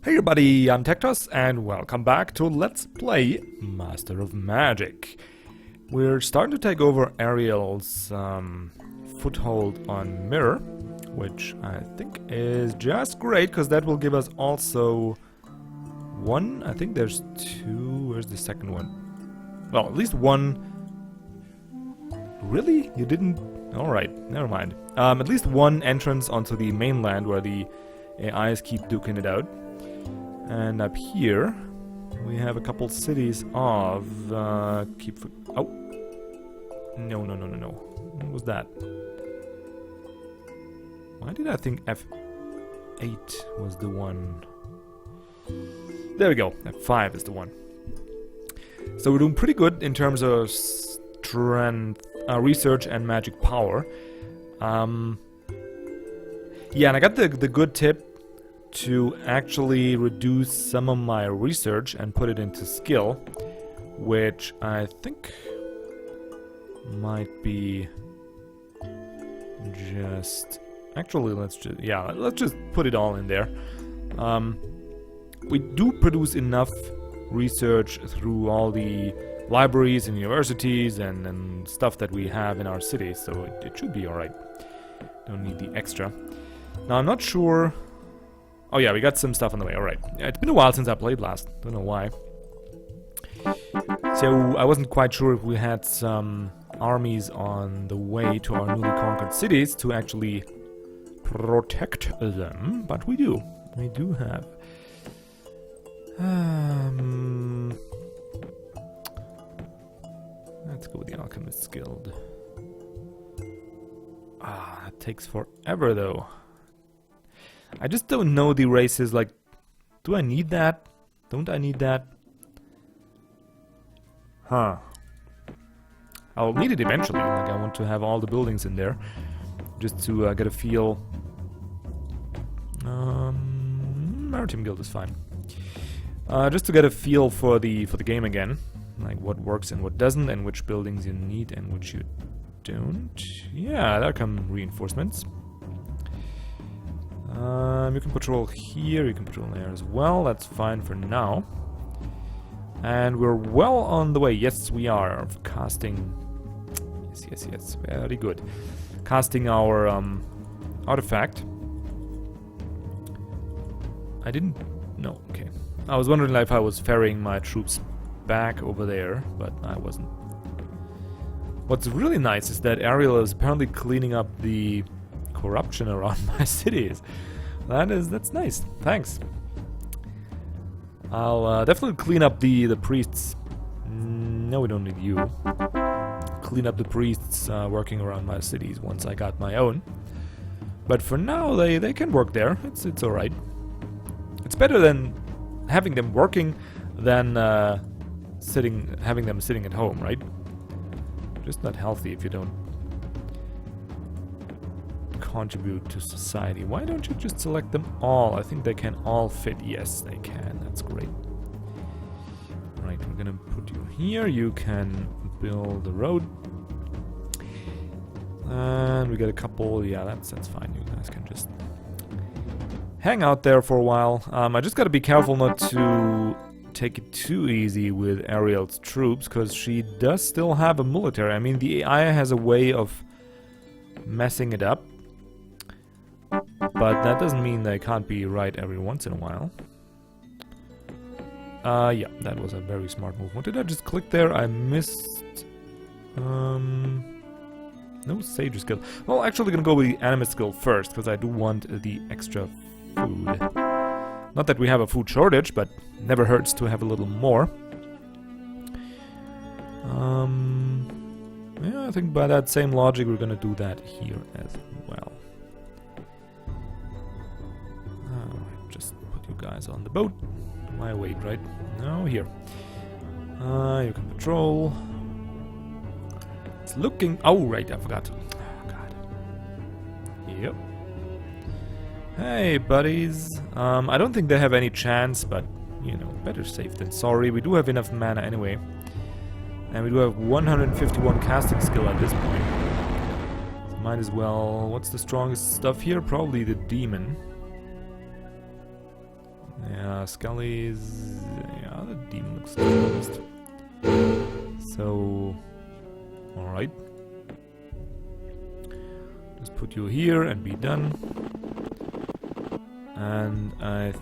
Hey everybody, I'm TecToss and welcome back to Let's Play Master of Magic. We're starting to take over Ariel's foothold on Mirror, which I think is just great because that will give us also one. I think there's two. Where's the second one? Well, at least one. Really? You didn't? Alright, never mind. At least one entrance onto the mainland where the AIs keep duking it out. And up here, we have a couple cities of, oh! No. What was that? Why did I think F8 was the one? There we go, F5 is the one. So we're doing pretty good in terms of strength, research and magic power. Yeah, and I got the good tip to actually reduce some of my research and put it into skill, which I think might be just... Actually, let's just put it all in there. We do produce enough research through all the libraries and universities and stuff that we have in our city, so it should be alright. Don't need the extra. Now, I'm not sure... Oh yeah, we got some stuff on the way, alright. It's been a while since I played last, don't know why. So, I wasn't quite sure if we had some armies on the way to our newly conquered cities to actually protect them, but we do. We do have. Let's go with the Alchemist's Guild. It takes forever though. I just don't know the races, like, do I need that? Don't I need that? Huh. I'll need it eventually, like I want to have all the buildings in there, just to get a feel. Maritime Guild is fine. Just to get a feel for the game again, like what works and what doesn't, and which buildings you need and which you don't. Yeah, there come reinforcements. You can patrol here, you can patrol there as well, that's fine for now. And we're well on the way, yes we are, of casting... Yes, very good. Casting our artifact. I didn't... No, okay. I was wondering if I was ferrying my troops back over there, but I wasn't. What's really nice is that Ariel is apparently cleaning up the corruption around my cities. That's nice. Thanks. I'll definitely clean up the priests. No, we don't need you. Clean up the priests working around my cities once I got my own. But for now, they can work there. It's all right. It's better than having them working than having them sitting at home, right? Just not healthy if you don't contribute to society. Why don't you just select them all? I think they can all fit. Yes, they can. That's great. Right, we're gonna put you here. You can build the road. And we got a couple. Yeah, that's fine. You guys can just hang out there for a while. I just gotta be careful not to take it too easy with Ariel's troops, because she does still have a military. I mean, the AI has a way of messing it up. But that doesn't mean they can't be right every once in a while. Yeah, that was a very smart move. What did I just click there? I missed... No Sage skill. Well, actually gonna go with the Animist skill first, because I do want the extra food. Not that we have a food shortage, but never hurts to have a little more. Yeah, I think by that same logic we're gonna do that here as well. Just put you guys on the boat. My weight, right? No, here. You can patrol. It's looking... Oh, right, I forgot. Oh, God. Yep. Hey, buddies. I don't think they have any chance, but, you know, better safe than sorry. We do have enough mana anyway. And we do have 151 casting skill at this point. So might as well... What's the strongest stuff here? Probably the demon. Yeah, Scully's... yeah, the demon looks closed. So... alright. Just put you here and be done. And I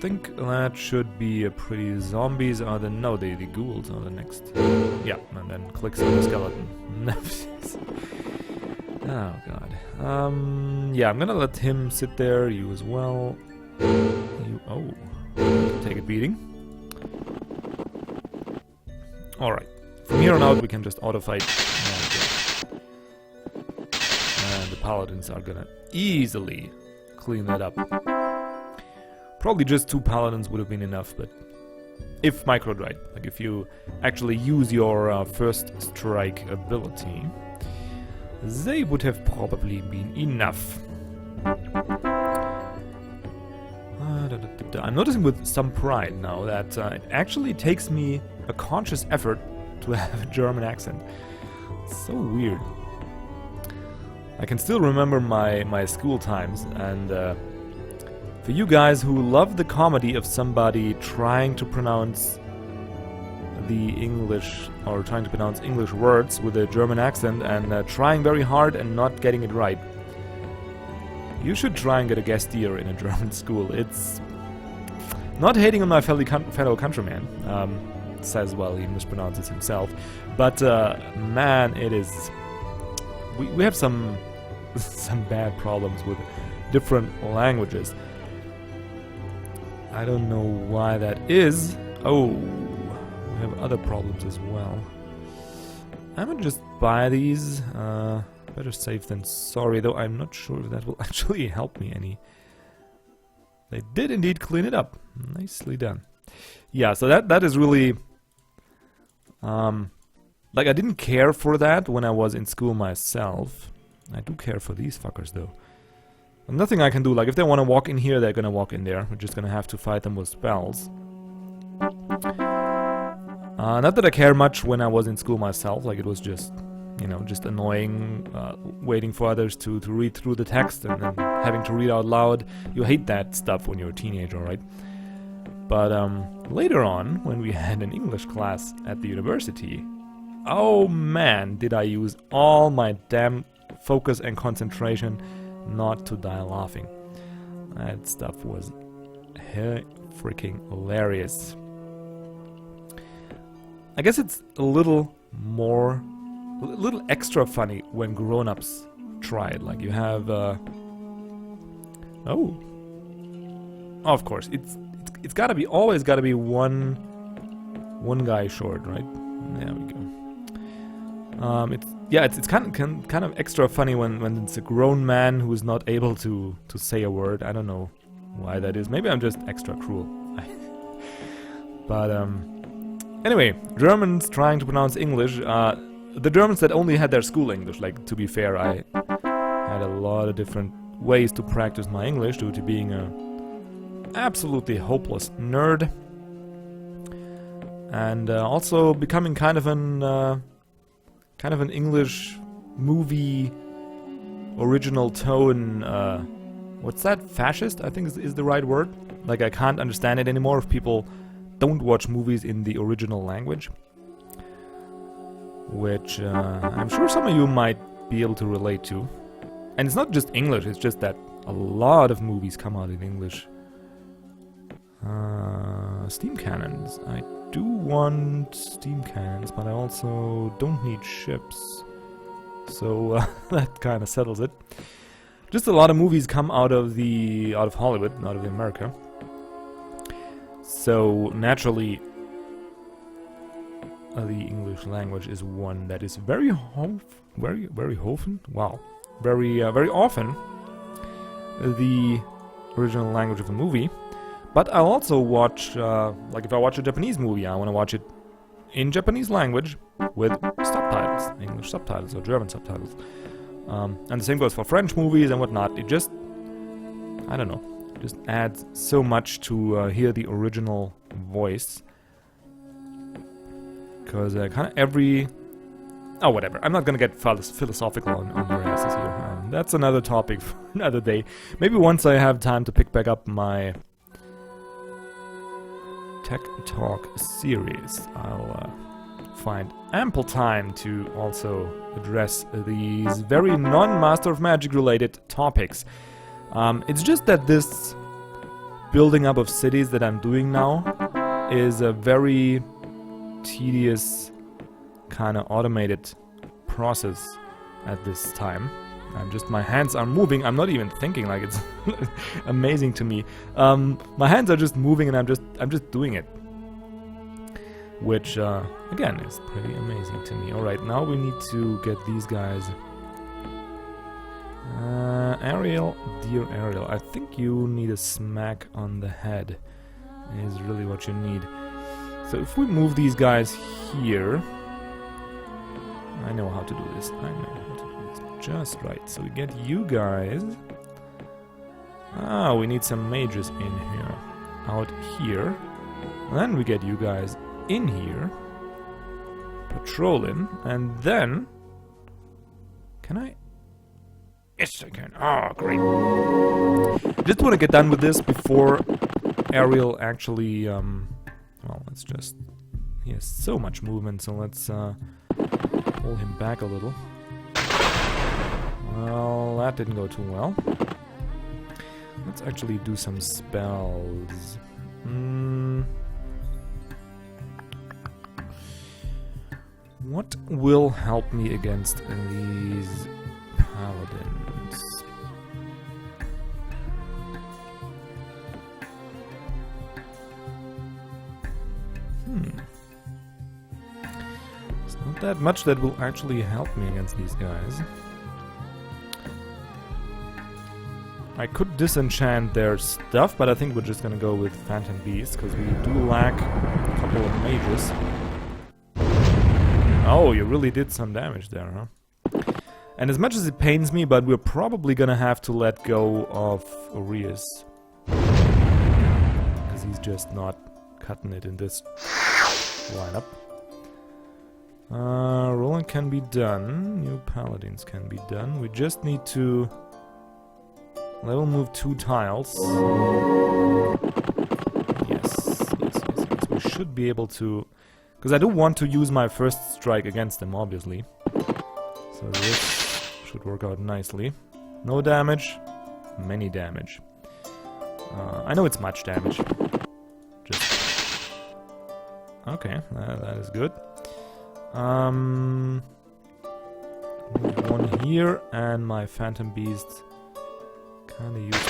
think that should be a pretty... zombies are the... no, the ghouls are the next. Yeah, and then clicks on the skeleton. Oh god. Yeah, I'm gonna let him sit there, you as well. You... oh. Take a beating. Alright. From here on out we can just auto-fight. And the paladins are gonna easily clean that up. Probably just 2 paladins would have been enough, but... if microed right, like if you actually use your first strike ability, they would have probably been enough. I'm noticing with some pride now that it actually takes me a conscious effort to have a German accent. It's so weird. I can still remember my school times, and for you guys who love the comedy of somebody trying to pronounce the English, or trying to pronounce English words with a German accent and trying very hard and not getting it right, you should try and get a guest year in a German school. It's not hating on my fellow countryman, says, well, he mispronounces himself, but man, it is... we have some bad problems with different languages. I don't know why that is. Oh, we have other problems as well. I'm gonna just buy these. Better safe than sorry, though I'm not sure if that will actually help me any. They did indeed clean it up. Nicely done. Yeah, so that is really... like, I didn't care for that when I was in school myself. I do care for these fuckers, though. Nothing I can do. Like, if they want to walk in here, they're gonna walk in there. We're just gonna have to fight them with spells. Not that I care much when I was in school myself. Like, it was just, you know, just annoying, waiting for others to read through the text and then having to read out loud. You hate that stuff when you're a teenager, right? But later on, when we had an English class at the university, oh man, did I use all my damn focus and concentration not to die laughing. That stuff was freaking hilarious. I guess it's a little extra funny when grown-ups try it. Like, you have oh, of course, it's gotta be, always gotta be one guy short, right? There we go. It's kind of extra funny when it's a grown man who is not able to say a word. I don't know why that is. Maybe I'm just extra cruel. But anyway, Germans trying to pronounce English. The Germans that only had their school English. Like, to be fair, I had a lot of different ways to practice my English due to being a absolutely hopeless nerd, and also becoming kind of an English movie original tone. What's that? Fascist, I think is the right word. Like, I can't understand it anymore if people don't watch movies in the original language, which I'm sure some of you might be able to relate to. And it's not just English, it's just that a lot of movies come out in English. Steam cannons. I do want steam cannons, but I also don't need ships. So that kind of settles it. Just a lot of movies come out of Hollywood, out of America. So naturally, the English language is one that is very often the original language of a movie. But I'll also watch, like if I watch a Japanese movie, I want to watch it in Japanese language with subtitles, English subtitles or German subtitles. And the same goes for French movies and whatnot. It just, I don't know, just adds so much to hear the original voice. Because kind of every... Oh, whatever. I'm not gonna get philosophical on your asses here. That's another topic for another day. Maybe once I have time to pick back up my Tech Talk series. I'll find ample time to also address these very non-Master of Magic related topics. It's just that this building up of cities that I'm doing now is a very tedious, kind of automated process at this time. My hands are moving. I'm not even thinking, like, it's amazing to me. My hands are just moving and I'm just doing it. Which, again, is pretty amazing to me. Alright, now we need to get these guys. Ariel, dear Ariel, I think you need a smack on the head. Is really what you need. So if we move these guys here... I know how to do this. I know how to do this just right. So we get you guys... Ah, we need some mages in here. Out here. And then we get you guys in here. Patrolling. And then... Can I... Yes, I can. Oh, great. Just want to get done with this before Ariel actually... Well, let's just... He has so much movement, so let's pull him back a little. Well, that didn't go too well. Let's actually do some spells. What will help me against these paladins? It's not that much that will actually help me against these guys. I could disenchant their stuff, but I think we're just gonna go with Phantom Beast, because we do lack a couple of mages. Oh, you really did some damage there, huh? And as much as it pains me, but we're probably gonna have to let go of Aureus. Because he's just not cutting it in this lineup. Roland can be done. New paladins can be done. We just need to level move 2 tiles. Yes. We should be able to... Because I do want to use my first strike against them, obviously. So this should work out nicely. No damage, many damage. I know it's much damage. Just... Okay, that is good. One here, and my Phantom Beast kinda useless.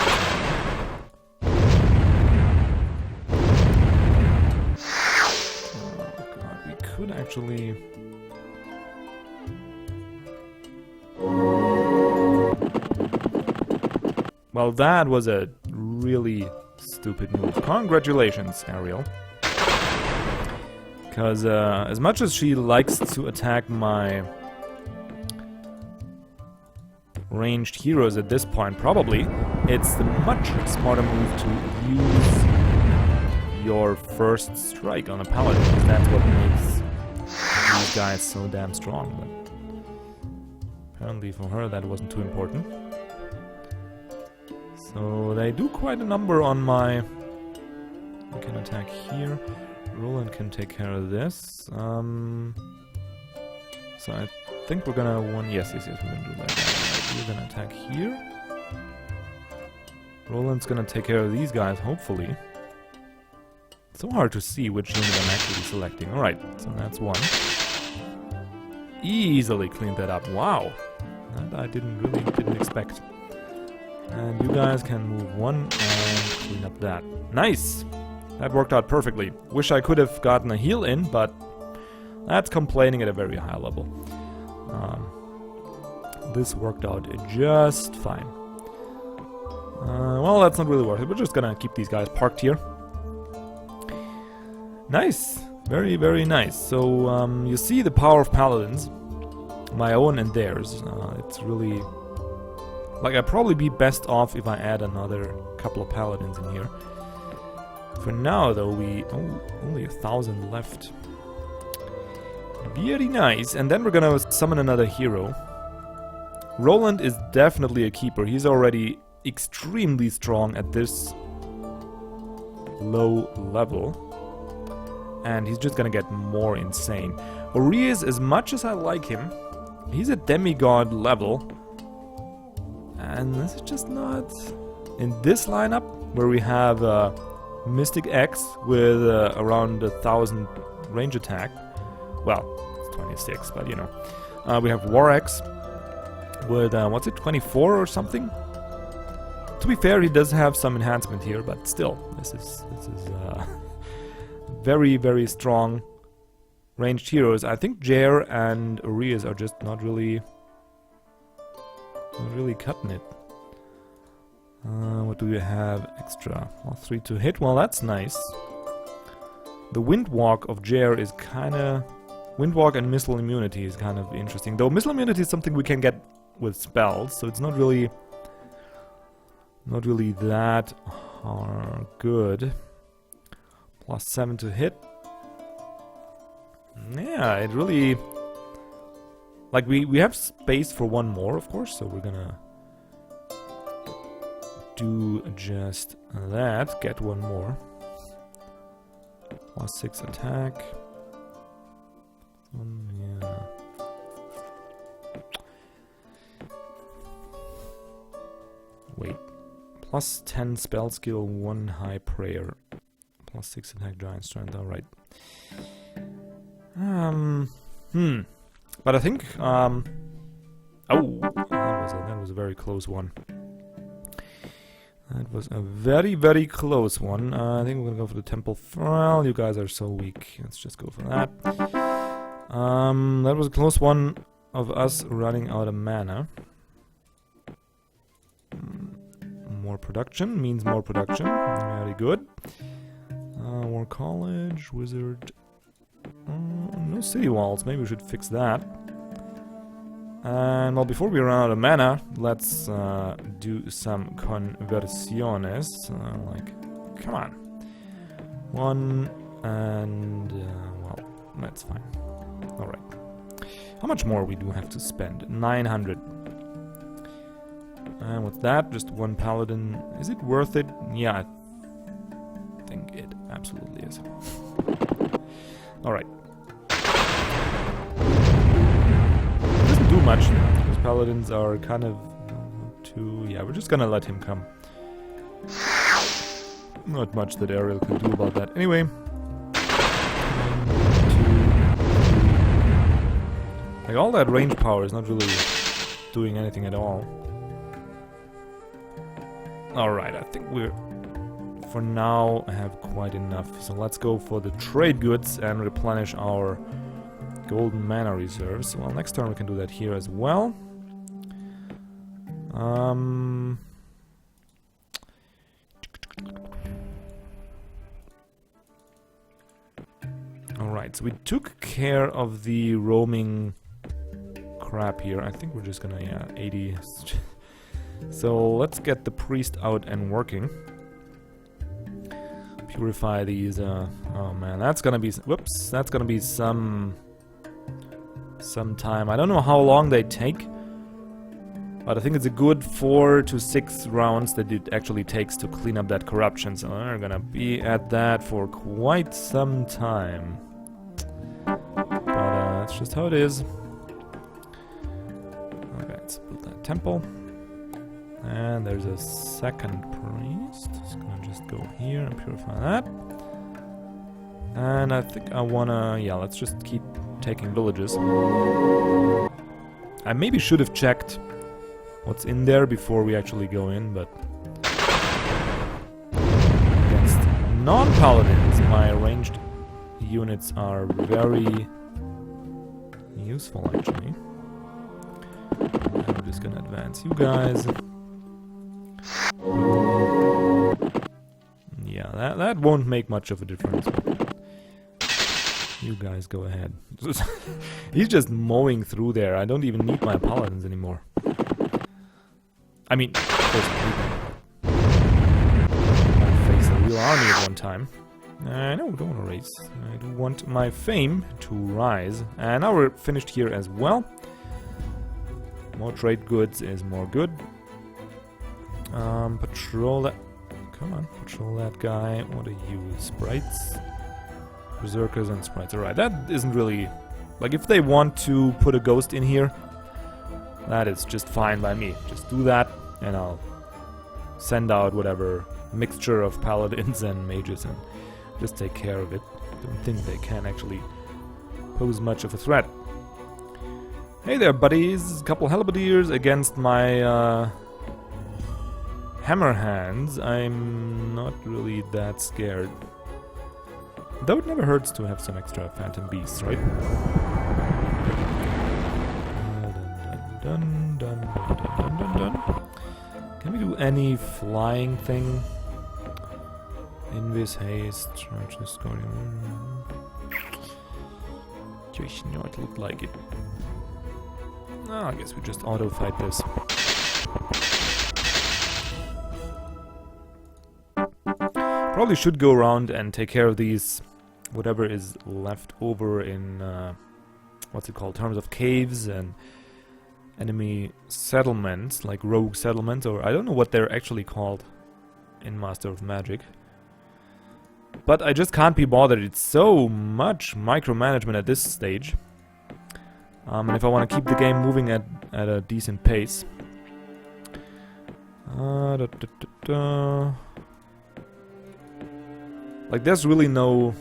Oh god, we could actually... Well, that was a really stupid move. Congratulations, Ariel. Because as much as she likes to attack my ranged heroes at this point, probably, it's the much smarter move to use your first strike on a paladin. That's what makes these guys so damn strong. But apparently for her that wasn't too important. So they do quite a number on my... I can attack here. Roland can take care of this. So I think we're gonna yes, we're gonna do that. We're gonna attack here. Roland's gonna take care of these guys, hopefully. It's so hard to see which unit I'm actually selecting. Alright, so that's one. Easily cleaned that up. Wow! That I didn't expect. And you guys can move one and clean up that. Nice! That worked out perfectly. Wish I could have gotten a heal in, but that's complaining at a very high level. This worked out just fine. Well, that's not really worth it. We're just gonna keep these guys parked here. Nice! Very, very nice. So, you see the power of paladins. My own and theirs. It's really... Like, I'd probably be best off if I add another couple of paladins in here. For now, though, only 1,000 left. Very nice. And then we're gonna summon another hero. Roland is definitely a keeper. He's already extremely strong at this low level. and he's just gonna get more insane. Urias, as much as I like him, he's a demigod level, and this is just not in this lineup where we have Mystic X with around 1,000 range attack. Well, it's 26, but you know. We have War X with what's it, 24 or something? To be fair, he does have some enhancement here, but still, this is very, very strong ranged heroes. I think Jair and Urias are just not really cutting it. What do we have extra? Well, 3 to hit. Well, that's nice. The Windwalk of Jair is kinda... Windwalk and Missile Immunity is kind of interesting. Though Missile Immunity is something we can get with spells, so it's not really that good. Plus 7 to hit. Yeah, it really... Like, we have space for one more, of course, so we're gonna do just that. Get one more. Plus 6 attack. Yeah. Wait. Plus 10 spell skill, 1 high prayer. Plus 6 attack, giant strength, alright. But I think, oh, that was a very close one. That was a very, very close one. I think we're gonna go for the Temple. Well, you guys are so weak. Let's just go for that. That was a close one of us running out of mana. More production means more production. Very good. War College, Wizard. No city walls. Maybe we should fix that. And well, before we run out of mana, let's do some conversiones. Like, come on. 1 and well, that's fine. All right. How much more we do have to spend? 900. And what's that? Just 1 paladin. Is it worth it? Yeah, I think it absolutely is. All right. Doesn't do much. Those paladins are kind of too... Yeah, we're just gonna let him come. Not much that Ariel can do about that. Anyway. 1, 2, 3. Like, all that range power is not really doing anything at all. Alright, I think we're... For now, I have quite enough. So let's go for the trade goods and replenish our golden mana reserves. Well, next turn we can do that here as well. Alright, so we took care of the roaming crap here. I think we're just gonna, yeah, 80. So let's get the priest out and working. Purify these, oh man, that's gonna be, whoops, that's gonna be some time. I don't know how long they take, but I think it's a good 4 to 6 rounds that it actually takes to clean up that corruption, so we're gonna be at that for quite some time. But that's just how it is. Okay, let's build that temple. And there's a second priest. Just gonna just go here and purify that. And I think I wanna... Yeah, let's just keep taking villages. I maybe should have checked what's in there before we actually go in, but... Against non-paladins, my ranged units are very useful, actually. And I'm just gonna advance you guys. Yeah, that won't make much of a difference. You guys go ahead. He's just mowing through there. I don't even need my paladins anymore. I mean, of course I face a real army at one time. I don't want to race. I do want my fame to rise. And now we're finished here as well. More trade goods is more good. Patrol that. Come on, patrol that guy. What are you? Sprites? Berserkers and Sprites. Alright, that isn't really... Like, if they want to put a ghost in here, that is just fine by me. Just do that, and I'll send out whatever mixture of paladins and mages and just take care of it. Don't think they can actually pose much of a threat. Hey there, buddies! Couple halberdiers against my hammer hands. I'm not really that scared. Though it never hurts to have some extra phantom beasts, right? Dun, dun, dun, dun, dun, dun, dun. Can we do any flying thing? Invis, haste, charges, guardian. Does not look like it. Oh, I guess we just auto fight this. Probably should go around and take care of these, whatever is left over in, what's it called, terms of caves and enemy settlements, like rogue settlements, or I don't know what they're actually called in Master of Magic. But I just can't be bothered. It's so much micromanagement at this stage. And if I want to keep the game moving at a decent pace. Like, there's really no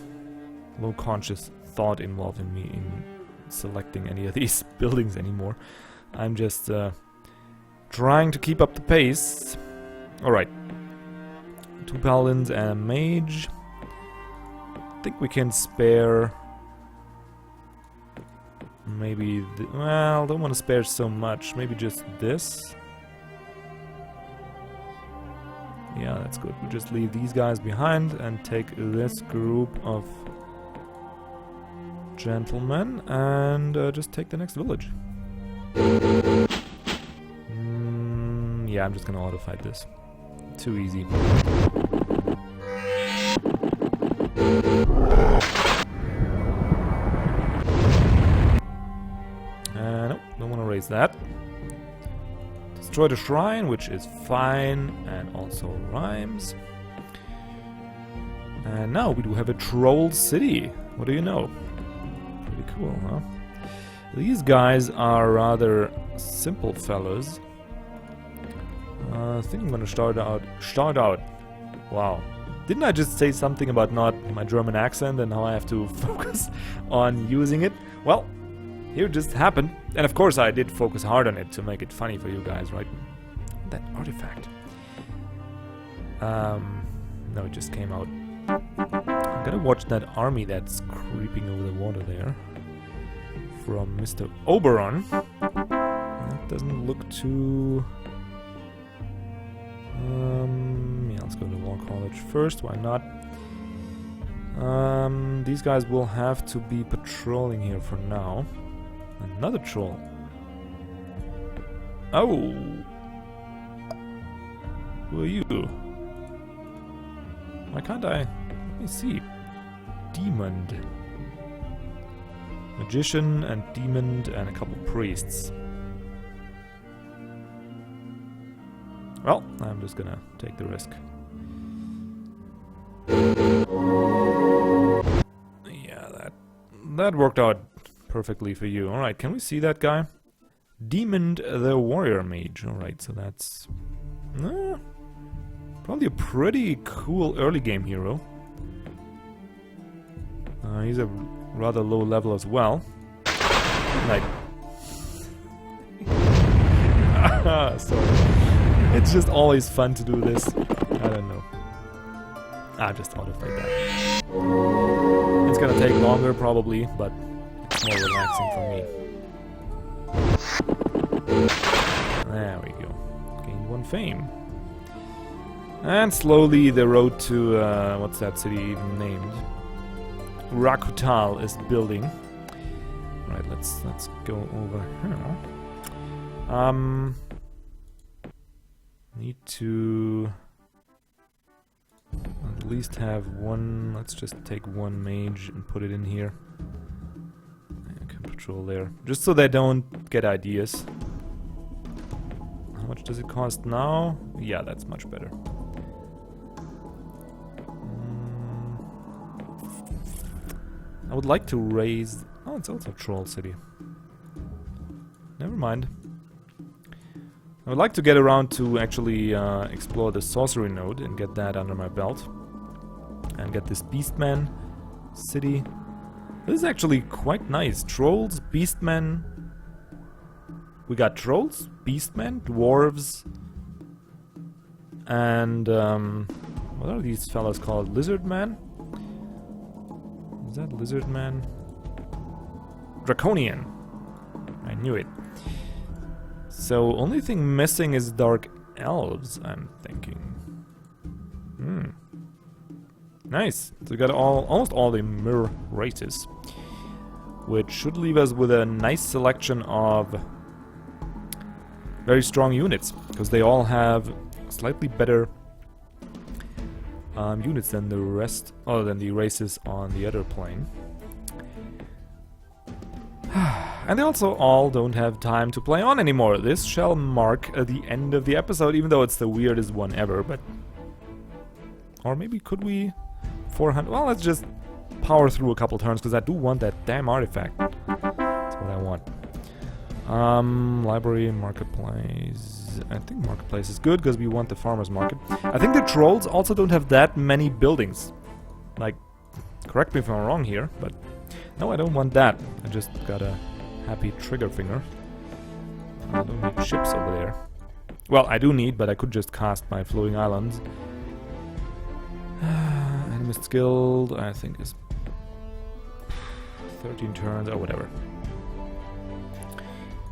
conscious thought involved in me in selecting any of these buildings anymore. I'm just trying to keep up the pace. Alright. 2 paladins and a mage. I think we can spare... Maybe... well, don't want to spare so much. Maybe just this. Yeah, that's good. We just leave these guys behind and take this group of gentlemen and just take the next village. Yeah, I'm just gonna auto-fight this. Too easy. Nope, don't want to raise that. Destroy the shrine, which is fine and also rhymes. And now we do have a troll city. What do you know? Pretty cool, huh? These guys are rather simple fellows. I think I'm gonna start out. Wow. Didn't I just say something about not my German accent and how I have to focus on using it? Well, here it just happened. And of course I did focus hard on it to make it funny for you guys, right? That artifact. No, it just came out. I'm gonna watch that army that's creeping over the water there. From Mr. Oberon. That doesn't look too... yeah, let's go to War College first, why not? These guys will have to be patrolling here for now. Another troll. Oh! Who are you? Why can't I... let me see. Demon. Magician and demon and a couple priests. Well, I'm just gonna take the risk. Yeah, that worked out perfectly for you. Alright, can we see that guy? Demon the Warrior Mage. Alright, so that's... probably a pretty cool early game hero. He's a rather low level as well. Like... sorry. It's just always fun to do this. I don't know. Just auto-fight that. It's gonna take longer probably, but it's more relaxing for me. There we go. Gained 1 fame. And slowly the road to, what's that city even named? Rakutal is building. Right, let's go over here. Need to at least have one. Let's just take 1 mage and put it in here. I can patrol there, just so they don't get ideas. How much does it cost now? Yeah, that's much better. I would like to raise... Oh, it's also Troll City. Never mind. I would like to get around to actually explore the sorcery node and get that under my belt. And get this Beastman city. This is actually quite nice. Trolls, Beastmen. We got trolls, Beastmen, dwarves, and what are these fellas called? Lizardman? Is that Lizardman? Draconian. I knew it. So only thing missing is dark elves, I'm thinking. Nice. So we got almost all the mirror races, which should leave us with a nice selection of very strong units, because they all have slightly better units than the rest, than the races on the other plane. And they also all don't have time to play on anymore. This shall mark the end of the episode, even though it's the weirdest one ever, but... Or maybe could we... 400... Well, let's just power through a couple turns, because I do want that damn artifact. That's what I want. Library, marketplace. I think marketplace is good because we want the farmer's market. I think the trolls also don't have that many buildings. Like, correct me if I'm wrong here, but no, I don't want that. I just got a happy trigger finger. I don't need ships over there. Well, I do need, but I could just cast my floating islands. Animist Guild, I think is 13 turns or whatever.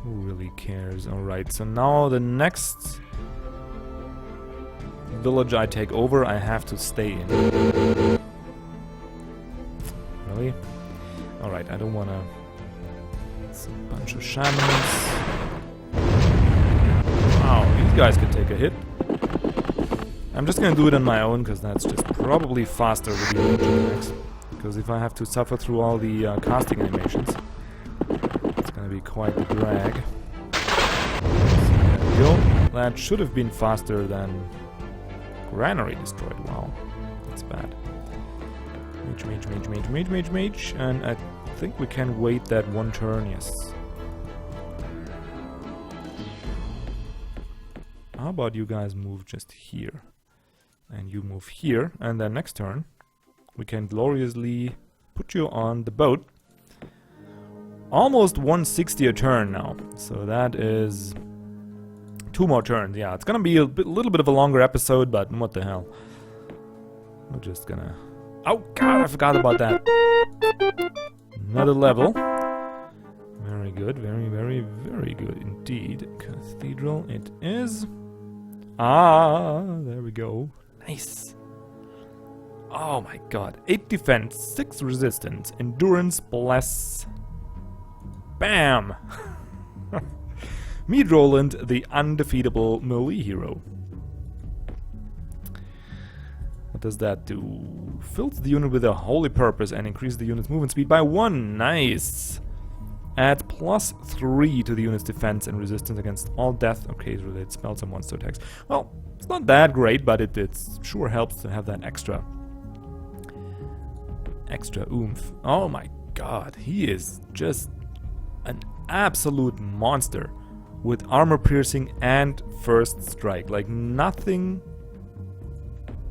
Who really cares? Alright, so now the next village I take over, I have to stay in. Really? Alright, I don't wanna... It's a bunch of shamans. Wow, these guys could take a hit. I'm just gonna do it on my own, because that's just probably faster with the energy attacks. Because if I have to suffer through all the casting animations, it's gonna be quite a drag. So there we go. That should have been faster than Granary destroyed. Wow, that's bad. Mage. And I think we can wait that one turn, yes. How about you guys move just here? And you move here, and then next turn we can gloriously put you on the boat. Almost 160 a turn now, so that is 2 more turns. Yeah, it's gonna be a little bit of a longer episode, but what the hell. We're just gonna... Oh god, I forgot about that. Another level. Very good, very good indeed. Cathedral it is. Ah, there we go. Nice. Oh my god. 8 defense, 6 resistance, endurance, bless. Bam! Meet Roland, the undefeatable melee hero. What does that do? Fills the unit with a holy purpose and increases the unit's movement speed by 1. Nice! Add +3 to the unit's defense and resistance against all death, related spells and monster attacks. Well, it's not that great, but it sure helps to have that extra oomph. Oh my god, he is just an absolute monster with armor piercing and first strike. Like, nothing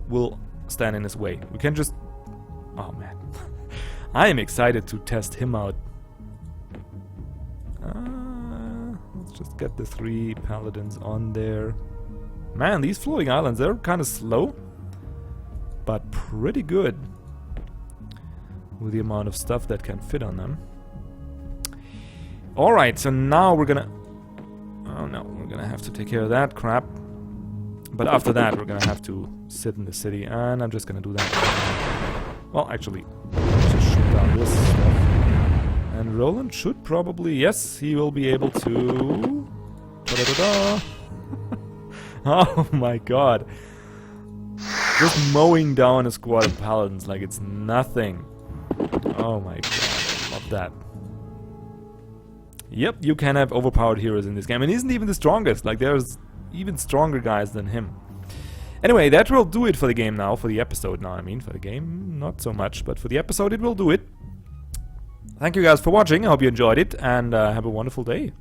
will stand in his way. We can just... Oh man. I am excited to test him out. Let's just get the 3 paladins on there. Man, these floating islands, they're kind of slow, but pretty good with the amount of stuff that can fit on them. Alright, so now we're gonna... Oh no, we're gonna have to take care of that crap. But after that, we're gonna have to sit in the city, and I'm just gonna do that. Well, actually, just shoot down this stuff. And Roland should probably... Yes, he will be able to... Ta-da-da-da! Oh my god. Just mowing down a squad of paladins like it's nothing. Oh my god, love that. Yep, you can have overpowered heroes in this game, and he isn't even the strongest. Like, there's even stronger guys than him. Anyway, that will do it for the game now, for the episode now, I mean. For the game, not so much, but for the episode it will do it. thank you guys for watching. I hope you enjoyed it, and have a wonderful day.